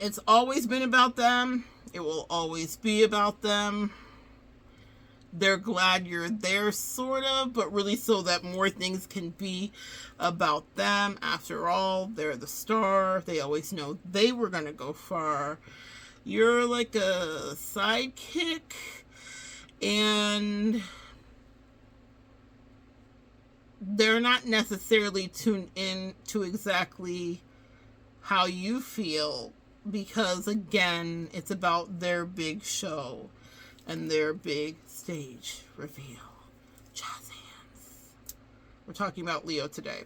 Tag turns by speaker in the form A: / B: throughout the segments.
A: It's always been about them. It will always be about them. They're glad you're there, sort of, but really so that more things can be about them. After all, they're the star. They always know they were going to go far. You're like a sidekick, and they're not necessarily tuned in to exactly how you feel, because again, it's about their big show and their big stage reveal. Jazz hands. We're talking about Leo today.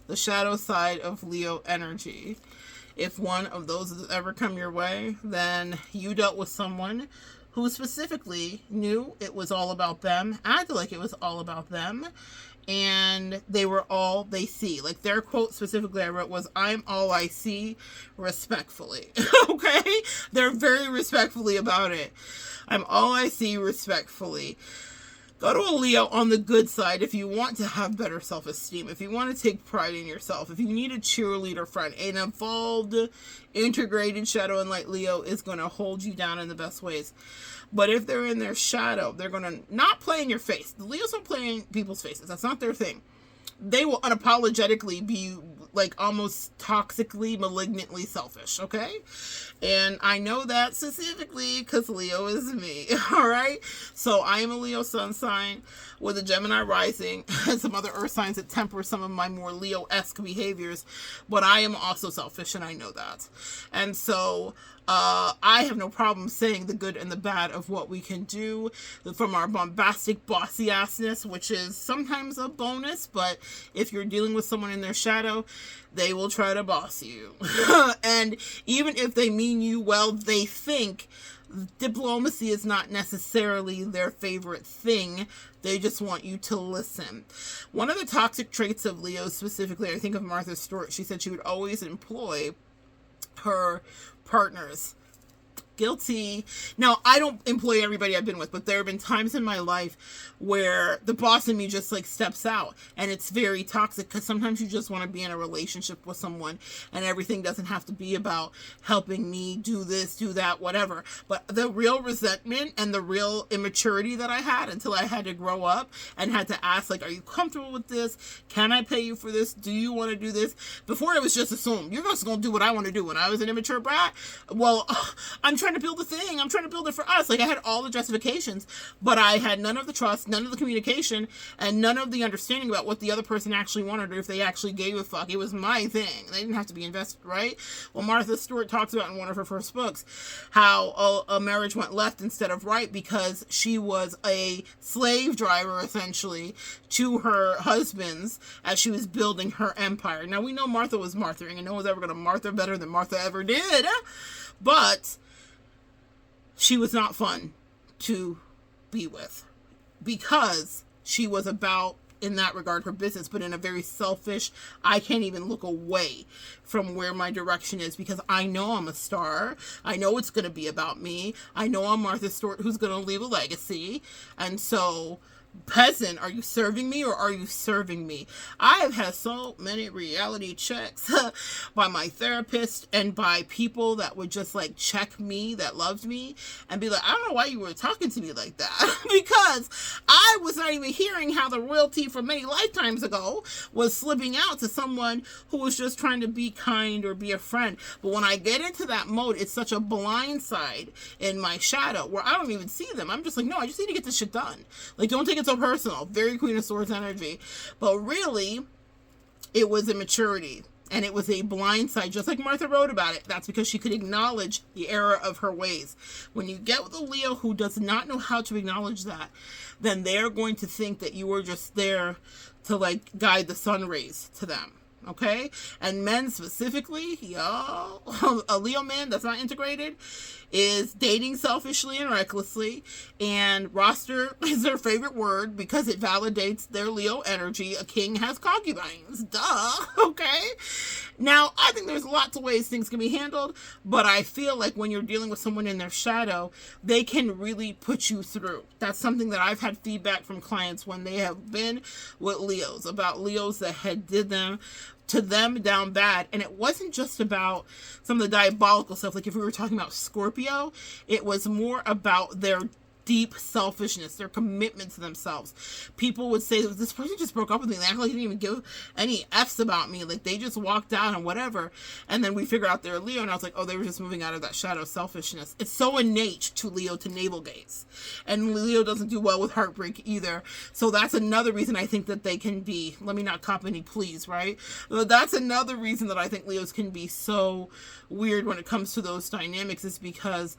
A: The shadow side of Leo energy. If one of those has ever come your way, then you dealt with someone who specifically knew it was all about them, acted like it was all about them, and they were all they see. Like their quote specifically I wrote was, "I'm all I see, respectfully." Okay? They're very respectfully about it. I'm all I see, respectfully. Go to a Leo on the good side if you want to have better self-esteem, if you want to take pride in yourself, if you need a cheerleader friend. An evolved, integrated shadow and light Leo is going to hold you down in the best ways. But if they're in their shadow, they're going to not play in your face. The Leos don't play in people's faces. That's not their thing. They will unapologetically be like almost toxically, malignantly selfish, okay? And I know that specifically because Leo is me, all right? So I am a Leo sun sign with a Gemini rising and some other earth signs that temper some of my more Leo-esque behaviors, but I am also selfish, and I know that. And so I have no problem saying the good and the bad of what we can do from our bombastic bossy assness, which is sometimes a bonus, but if you're dealing with someone in their shadow, they will try to boss you. And even if they mean you well, they think diplomacy is not necessarily their favorite thing. They just want you to listen. One of the toxic traits of Leo specifically, I think of Martha Stewart, she said she would always employ her partners. Guilty. Now, I don't employ everybody I've been with, but there have been times in my life where the boss in me just like steps out, and it's very toxic because sometimes you just want to be in a relationship with someone and everything doesn't have to be about helping me do this, do that, whatever. But the real resentment and the real immaturity that I had until I had to grow up and had to ask, like, are you comfortable with this? Can I pay you for this? Do you want to do this? Before it was just assumed, you're just going to do what I want to do. When I was an immature brat, well, I'm trying to build a thing. I'm trying to build it for us. Like, I had all the justifications, but I had none of the trust, none of the communication, and none of the understanding about what the other person actually wanted or if they actually gave a fuck. It was my thing. They didn't have to be invested, right? Well, Martha Stewart talks about in one of her first books how a marriage went left instead of right because she was a slave driver, essentially, to her husband's as she was building her empire. Now, we know Martha was Marthering, and no one's ever going to Martha better than Martha ever did, but she was not fun to be with because she was about, in that regard, her business, but in a very selfish, I can't even look away from where my direction is because I know I'm a star. I know it's going to be about me. I know I'm Martha Stewart who's going to leave a legacy. And so, peasant, are you serving me or are you serving me? I have had so many reality checks by my therapist and by people that would just like check me, that loved me, and be like, I don't know why you were talking to me like that because I was not even hearing how the royalty from many lifetimes ago was slipping out to someone who was just trying to be kind or be a friend. But when I get into that mode, it's such a blind side in my shadow where I don't even see them. I'm just like, no, I just need to get this shit done. Like, don't take it so personal. Very Queen of Swords energy. But really, it was immaturity. And it was a blind side, just like Martha wrote about it. That's because she could acknowledge the error of her ways. When you get with a Leo who does not know how to acknowledge that, then they're going to think that you were just there to, like, guide the sun rays to them. Okay? And men specifically, y'all, a Leo man that's not integrated is dating selfishly and recklessly, and roster is their favorite word because it validates their Leo energy. A king has concubines. Duh. Okay? Now, I think there's lots of ways things can be handled, but I feel like when you're dealing with someone in their shadow, they can really put you through. That's something that I've had feedback from clients when they have been with Leos, about Leos that had did them to them down bad. And it wasn't just about some of the diabolical stuff. Like if we were talking about Scorpio, it was more about their deep selfishness, their commitment to themselves. People would say, this person just broke up with me. They act like they didn't even give any F's about me. Like they just walked out and whatever. And then we figured out they're Leo, and I was like, oh, they were just moving out of that shadow selfishness. It's so innate to Leo to navel gaze. And Leo doesn't do well with heartbreak either. So that's another reason I think that they can be, let me not cop any please, right? But that's another reason that I think Leos can be so weird when it comes to those dynamics, is because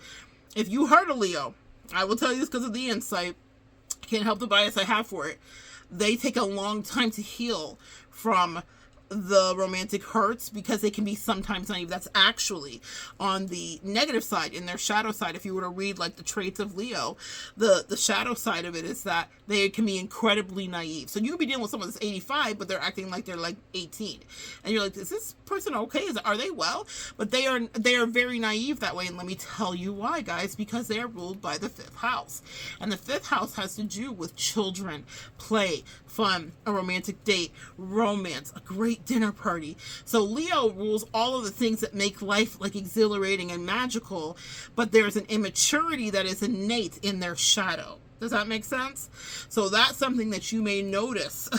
A: if you hurt a Leo, I will tell you this because of the insight, can't help the bias I have for it, they take a long time to heal from the romantic hurts, because they can be sometimes naive. That's actually on the negative side, in their shadow side. If you were to read like the traits of Leo, the shadow side of it is that they can be incredibly naive. So you can be dealing with someone that's 85, but they're acting like they're like 18, and you're like, is this person okay? Are they well? But they are very naive that way. And let me tell you why, guys, because they are ruled by the 5th house, and the 5th house has to do with children, play, fun, a romantic date, romance, a great dinner party. So Leo rules all of the things that make life like exhilarating and magical, but there's an immaturity that is innate in their shadow. Does that make sense? So that's something that you may notice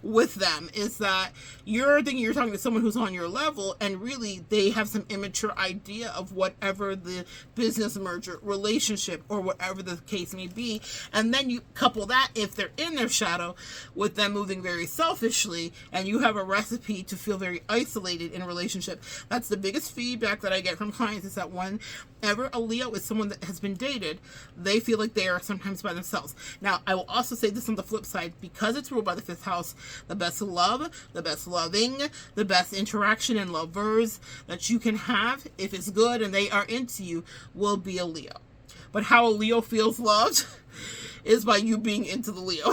A: with them, is that you're thinking you're talking to someone who's on your level, and really they have some immature idea of whatever the business merger, relationship, or whatever the case may be. And then you couple that, if they're in their shadow, with them moving very selfishly, and you have a recipe to feel very isolated in a relationship. That's the biggest feedback that I get from clients, is that whenever a Leo is someone that has been dated, they feel like they are sometimes by themselves. Now, I will also say this on the flip side, because it's ruled by the 5th house, the best love, the best loving, the best interaction and lovers that you can have, if it's good and they are into you, will be a Leo. But how a Leo feels loved is by you being into the Leo.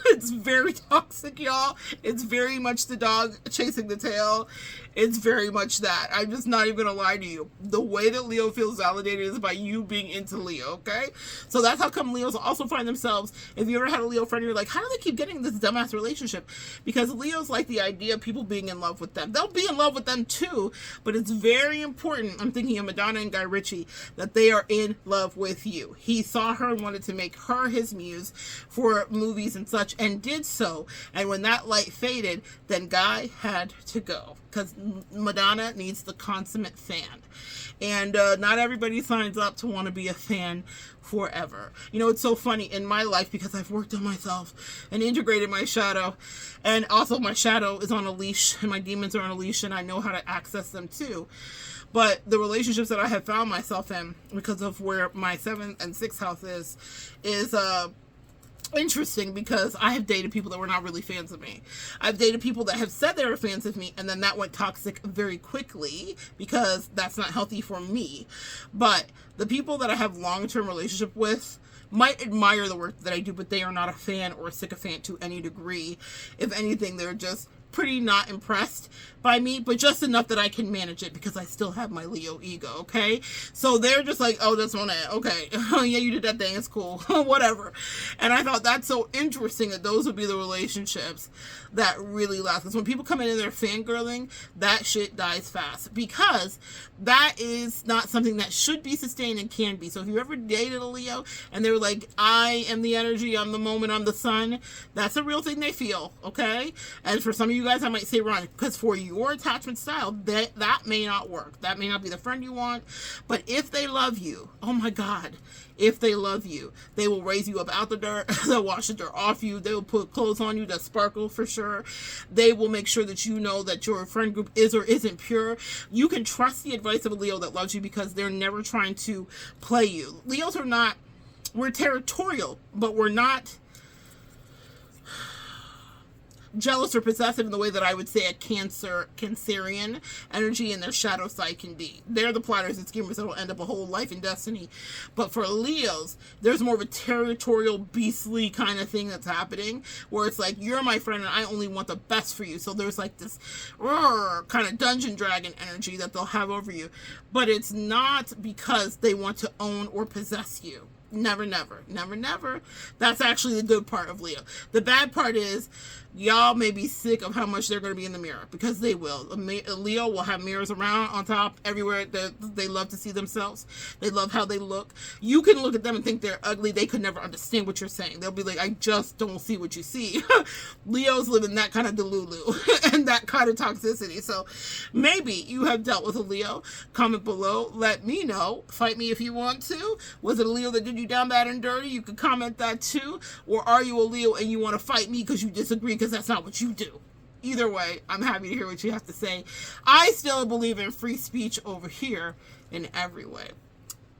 A: It's very toxic, y'all. It's very much the dog chasing the tail. It's very much that. I'm just not even going to lie to you. The way that Leo feels validated is by you being into Leo, okay? So that's how come Leos also find themselves, if you ever had a Leo friend, you're like, how do they keep getting this dumbass relationship? Because Leos like the idea of people being in love with them. They'll be in love with them too, but it's very important, I'm thinking of Madonna and Guy Ritchie, that they are in love with you. He saw her and wanted to make her his muse for movies and such, and did so. And when that light faded, then Guy had to go, because Madonna needs the consummate fan. And not everybody signs up to want to be a fan forever. You know, it's so funny in my life, because I've worked on myself and integrated my shadow, and also my shadow is on a leash and my demons are on a leash, and I know how to access them too. But the relationships that I have found myself in, because of where my 7th and 6th house is interesting, because I have dated people that were not really fans of me. I've dated people that have said they were fans of me, and then that went toxic very quickly, because that's not healthy for me. But the people that I have long-term relationship with might admire the work that I do, but they are not a fan or a sycophant to any degree. If anything, they're just pretty not impressed by me, but just enough that I can manage it, because I still have my Leo ego, okay? So they're just like, oh, that's Monette, okay. Oh, yeah, you did that thing, it's cool, whatever. And I thought that's so interesting, that those would be the relationships that really last. Because when people come in and they're fangirling, that shit dies fast, because that is not something that should be sustained and can be. So if you ever dated a Leo and they were like, I am the energy, I'm the moment, I'm the sun, that's a real thing they feel, okay? And for some of you guys, I might say run, because for your attachment style, that may not work. That may not be the friend you want. But if they love you, oh my God, if they love you, they will raise you up out the dirt. They'll wash the dirt off you. They will put clothes on you that sparkle for sure. They will make sure that you know that your friend group is or isn't pure. You can trust the advice of a Leo that loves you, because they're never trying to play you. Leos are not, we're territorial, but we're not jealous or possessive in the way that I would say a Cancerian energy in their shadow side can be. They're the plotters and schemers that will end up a whole life in destiny. But for Leos, there's more of a territorial, beastly kind of thing that's happening, where it's like, you're my friend and I only want the best for you. So there's like this kind of dungeon dragon energy that they'll have over you. But it's not because they want to own or possess you. Never, never, never, never. That's actually the good part of Leo. The bad part is Y'all may be sick of how much they're going to be in the mirror, because they will. A Leo will have mirrors around, on top, everywhere. They love to see themselves. They love how they look. You can look at them and think they're ugly. They could never understand what you're saying. They'll be like, I just don't see what you see. Leos live in that kind of delulu and that kind of toxicity. So maybe you have dealt with a Leo. Comment below. Let me know. Fight me if you want to. Was it a Leo that did you down bad and dirty? You could comment that too. Or are you a Leo and you want to fight me because you disagree, because that's not what you do? Either way, I'm happy to hear what you have to say. I still believe in free speech over here in every way.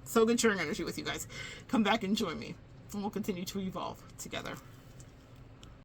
A: So good sharing energy with you guys. Come back and join me, and we'll continue to evolve together.